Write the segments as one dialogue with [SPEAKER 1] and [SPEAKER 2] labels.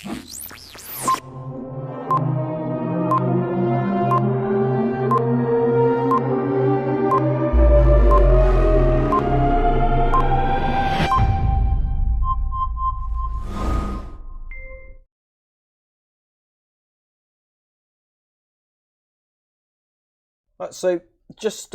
[SPEAKER 1] So just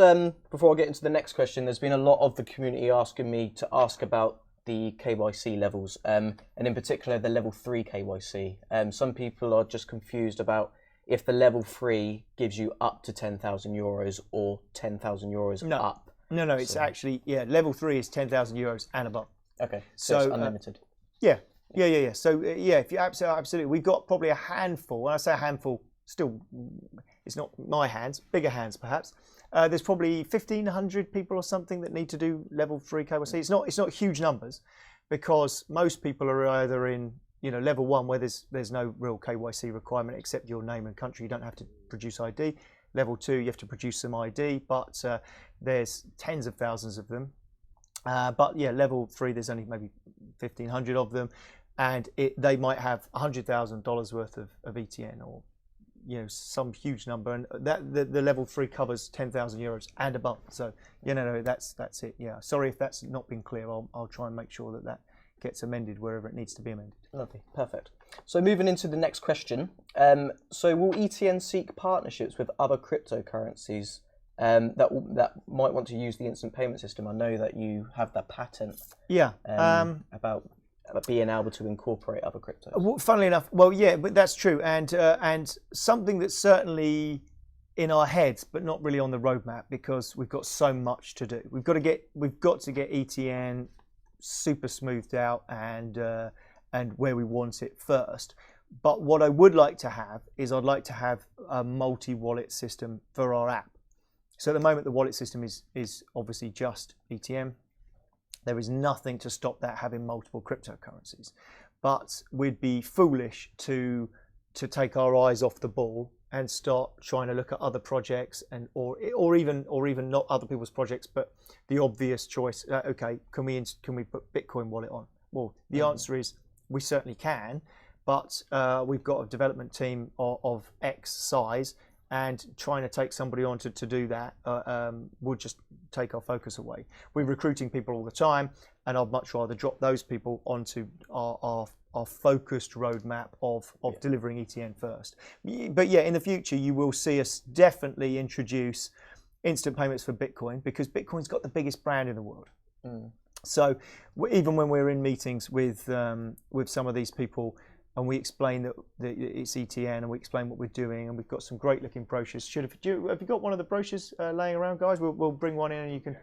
[SPEAKER 1] before I get into the next question, there's been a lot of the community asking me to ask about the KYC levels, and in particular the level 3 KYC. Some people are just confused about if the level 3 gives you up to €10,000 or €10,000 up.
[SPEAKER 2] No, it's actually, level 3 is €10,000 and above.
[SPEAKER 1] Okay, so it's unlimited.
[SPEAKER 2] Yeah. So if you absolutely, we've got probably a handful. When I say a handful, still, it's not my hands, bigger hands perhaps. There's probably 1,500 people or something that need to do level 3 KYC. It's not huge numbers, because most people are either in level 1 where there's no real KYC requirement except your name and country. You don't have to produce ID. Level 2, you have to produce some ID, but there's tens of thousands of them. But yeah, level 3, there's only maybe 1,500 of them, and they might have $100,000 worth of ETN, or some huge number, and that the level 3 covers €10,000 and above. So that's it. Yeah, sorry if that's not been clear. I'll try and make sure that gets amended wherever it needs to be amended.
[SPEAKER 1] Lovely, perfect. So moving into the next question. So will ETN seek partnerships with other cryptocurrencies that might want to use the instant payment system? I know that you have that patent.
[SPEAKER 2] Yeah.
[SPEAKER 1] About being able to incorporate other cryptos.
[SPEAKER 2] Well, funnily enough, but that's true, and something that's certainly in our heads, but not really on the roadmap, because we've got so much to do. We've got to get ETN super smoothed out and where we want it first. But what I would like to have is I'd like to have a multi-wallet system for our app. So at the moment, the wallet system is obviously just ETN. There is nothing to stop that having multiple cryptocurrencies, but we'd be foolish to take our eyes off the ball and start trying to look at other projects or even not other people's projects, but the obvious choice. Okay, can we put Bitcoin wallet on? Well, the answer is we certainly can, but we've got a development team of X size, and trying to take somebody on to do that would just take our focus away. We're recruiting people all the time, and I'd much rather drop those people onto our focused roadmap of delivering ETN first. But yeah, in the future, you will see us definitely introduce instant payments for Bitcoin, because Bitcoin's got the biggest brand in the world. So even when we're in meetings with some of these people, and we explain that it's ETN, and we explain what we're doing, and we've got some great looking brochures. Have you got one of the brochures laying around, guys? We'll bring one in, and you can.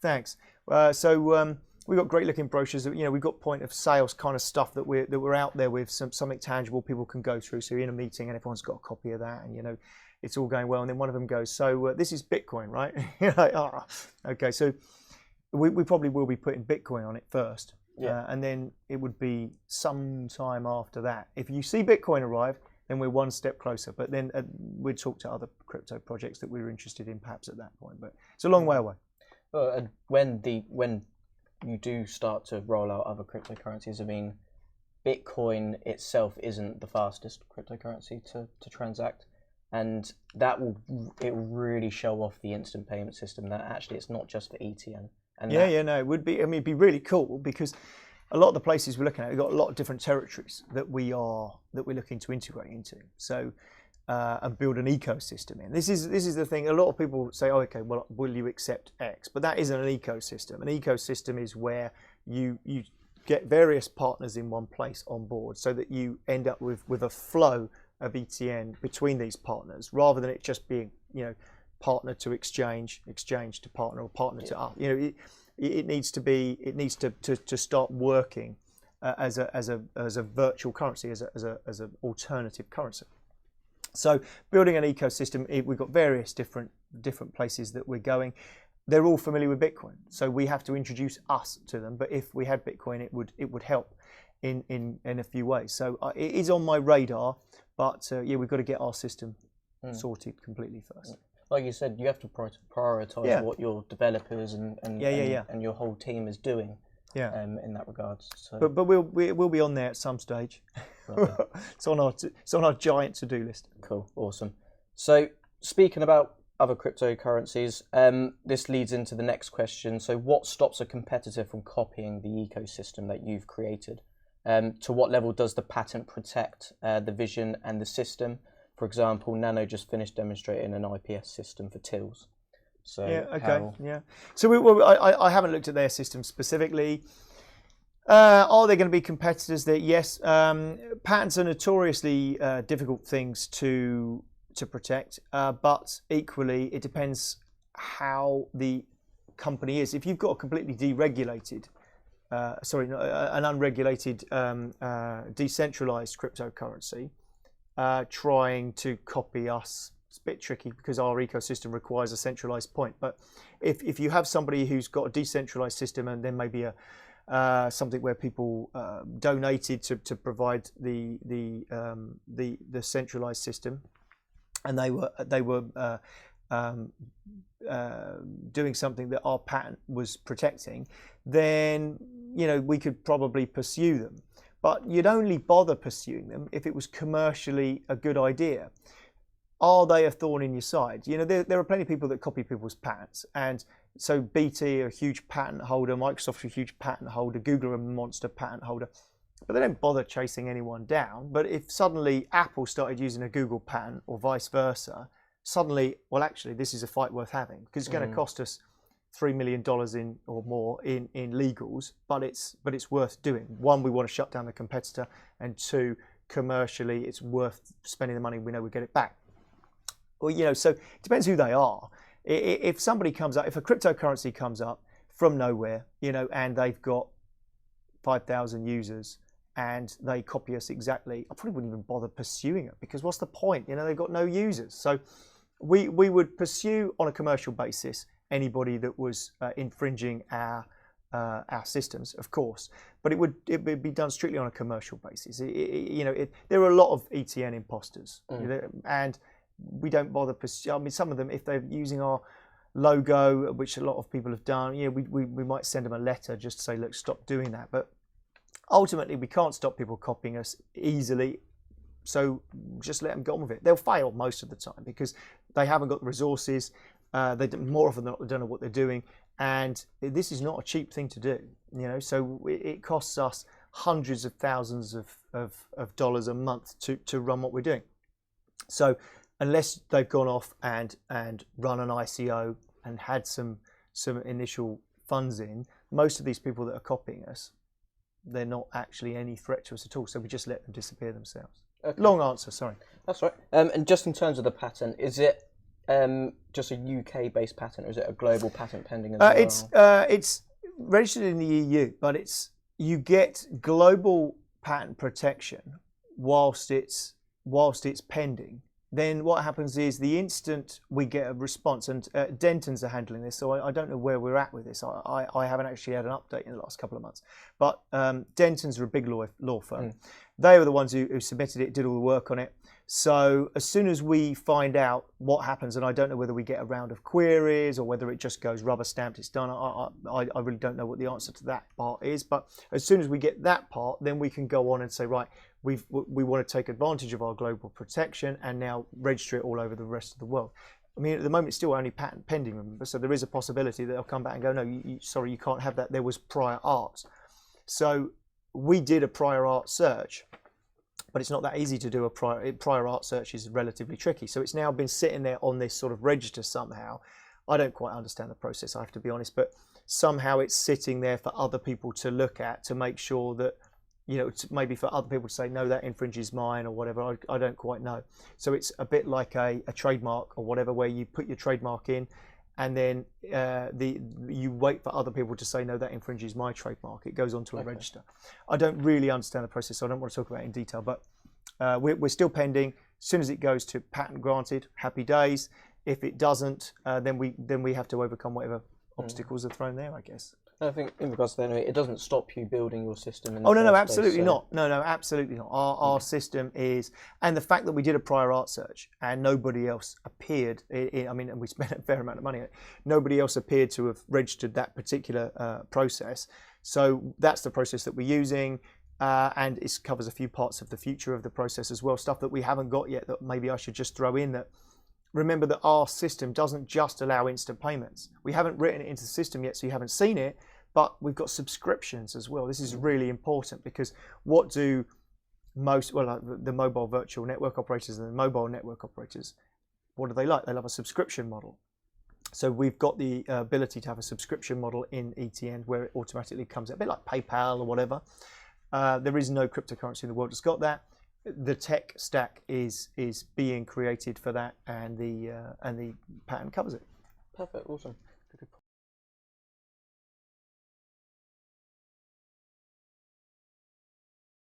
[SPEAKER 2] Thanks. We've got great looking brochures. We've got point of sales kind of stuff that we're out there with, something tangible people can go through. So you're in a meeting and everyone's got a copy of that, and it's all going well. And then one of them goes, "So this is Bitcoin, right?" You're like, okay. So we probably will be putting Bitcoin on it first. Yeah. And then it would be some time after that. If you see Bitcoin arrive, then we're one step closer. But then we'd talk to other crypto projects that we were interested in perhaps at that point. But it's a long way away.
[SPEAKER 1] And when you do start to roll out other cryptocurrencies, I mean, Bitcoin itself isn't the fastest cryptocurrency to transact. And it will really show off the instant payment system that actually it's not just for ETN.
[SPEAKER 2] It would be. I mean, it'd be really cool, because a lot of the places we're looking at, we've got a lot of different territories that we're looking to integrate into. So and build an ecosystem in. This is the thing. A lot of people say, "Oh, okay, well, will you accept X?" But that isn't an ecosystem. An ecosystem is where you get various partners in one place on board, so that you end up with a flow of ETN between these partners, rather than it just being partner to exchange to partner, or partner to us. It needs to start working as a virtual currency, as an alternative currency. So building an ecosystem, we've got various different places that we're going. They're all familiar with Bitcoin, so we have to introduce us to them. But if we had Bitcoin, it would help in a few ways. So it is on my radar, but we've got to get our system sorted completely first.
[SPEAKER 1] Like you said, you have to prioritize what your developers and your whole team is doing. In that regard. So.
[SPEAKER 2] But we'll be on there at some stage. It's on our giant to-do list.
[SPEAKER 1] Cool, awesome. So speaking about other cryptocurrencies, this leads into the next question. So what stops a competitor from copying the ecosystem that you've created? To what level does the patent protect the vision and the system? For example, Nano just finished demonstrating an IPS system for tills. So
[SPEAKER 2] So I haven't looked at their system specifically. Are there going to be competitors there? Yes. Patents are notoriously difficult things to protect, but equally it depends how the company is. If you've got a completely deregulated, an unregulated, decentralized cryptocurrency, trying to copy us, it's a bit tricky because our ecosystem requires a centralized point. But if you have somebody who's got a decentralized system and then maybe something where people donated to provide the centralized system, and they were doing something that our patent was protecting, then we could probably pursue them. But you'd only bother pursuing them if it was commercially a good idea. Are they a thorn in your side? There are plenty of people that copy people's patents, and so BT are a huge patent holder, Microsoft's a huge patent holder, Google are a monster patent holder, but they don't bother chasing anyone down. But if suddenly Apple started using a Google patent or vice versa, suddenly, well, actually, this is a fight worth having because it's going to cost us $3 million or more in legals, but it's worth doing. One, we want to shut down the competitor, and two, commercially, it's worth spending the money. We know we get it back. Well, so it depends who they are. If somebody comes up, if a cryptocurrency comes up from nowhere, and they've got 5,000 users and they copy us exactly, I probably wouldn't even bother pursuing it because what's the point? They've got no users. So we would pursue on a commercial basis anybody that was infringing our systems, of course, but it would be done strictly on a commercial basis. There are a lot of ETN imposters, and we don't bother pursue. I mean, some of them, if they're using our logo, which a lot of people have done, we might send them a letter just to say, look, stop doing that. But ultimately, we can't stop people copying us easily. So just let them get on with it. They'll fail most of the time because they haven't got the resources. More often than not, they don't know what they're doing. And this is not a cheap thing to do, So it costs us hundreds of thousands of dollars a month to run what we're doing. So unless they've gone off and run an ICO and had some initial funds in, most of these people that are copying us, they're not actually any threat to us at all. So we just let them disappear themselves. Okay. Long answer, sorry.
[SPEAKER 1] That's right. And just in terms of the patent, is it just a UK-based patent, or is it a global patent pending as well?
[SPEAKER 2] It's registered in the EU, but you get global patent protection whilst it's pending. Then what happens is the instant we get a response, and Dentons are handling this, so I don't know where we're at with this. I haven't actually had an update in the last couple of months. But Dentons are a big law firm. They were the ones who submitted it, did all the work on it. So as soon as we find out what happens, and I don't know whether we get a round of queries or whether it just goes rubber stamped, it's done. I really don't know what the answer to that part is. But as soon as we get that part, then we can go on and say, right, we want to take advantage of our global protection and now register it all over the rest of the world. I mean, at the moment, it's still only patent pending, remember? So there is a possibility that they'll come back and go, no, sorry, you can't have that. There was prior art. So we did a prior art search, but it's not that easy to do a prior art search is relatively tricky. So it's now been sitting there on this sort of register somehow. I don't quite understand the process, I have to be honest, but somehow it's sitting there for other people to look at to make sure that, maybe for other people to say, no, that infringes mine or whatever. I don't quite know. So it's a bit like a trademark or whatever, where you put your trademark in and then you wait for other people to say, no, that infringes my trademark. It goes onto a register. I don't really understand the process, so I don't want to talk about it in detail, but we're still pending. As soon as it goes to patent granted, happy days. If it doesn't, then we have to overcome whatever obstacles are thrown there, I guess.
[SPEAKER 1] I think in regards to that, anyway, it doesn't stop you building your system.
[SPEAKER 2] No, absolutely not. No, absolutely not. Our system is, and the fact that we did a prior art search and nobody else appeared, and we spent a fair amount of money on it, nobody else appeared to have registered that particular process. So that's the process that we're using. and it covers a few parts of the future of the process as well, stuff that we haven't got yet that maybe I should just throw in. That remember that our system doesn't just allow instant payments. We haven't written it into the system yet, so you haven't seen it, but we've got subscriptions as well. This is really important because what do most, well, like the mobile virtual network operators and the mobile network operators, what do they like? They love a subscription model. So we've got the ability to have a subscription model in ETN where it automatically comes out, a bit like PayPal or whatever. There is no cryptocurrency in the world that's got that. The tech stack is being created for that, and the patent covers it.
[SPEAKER 1] Perfect, awesome.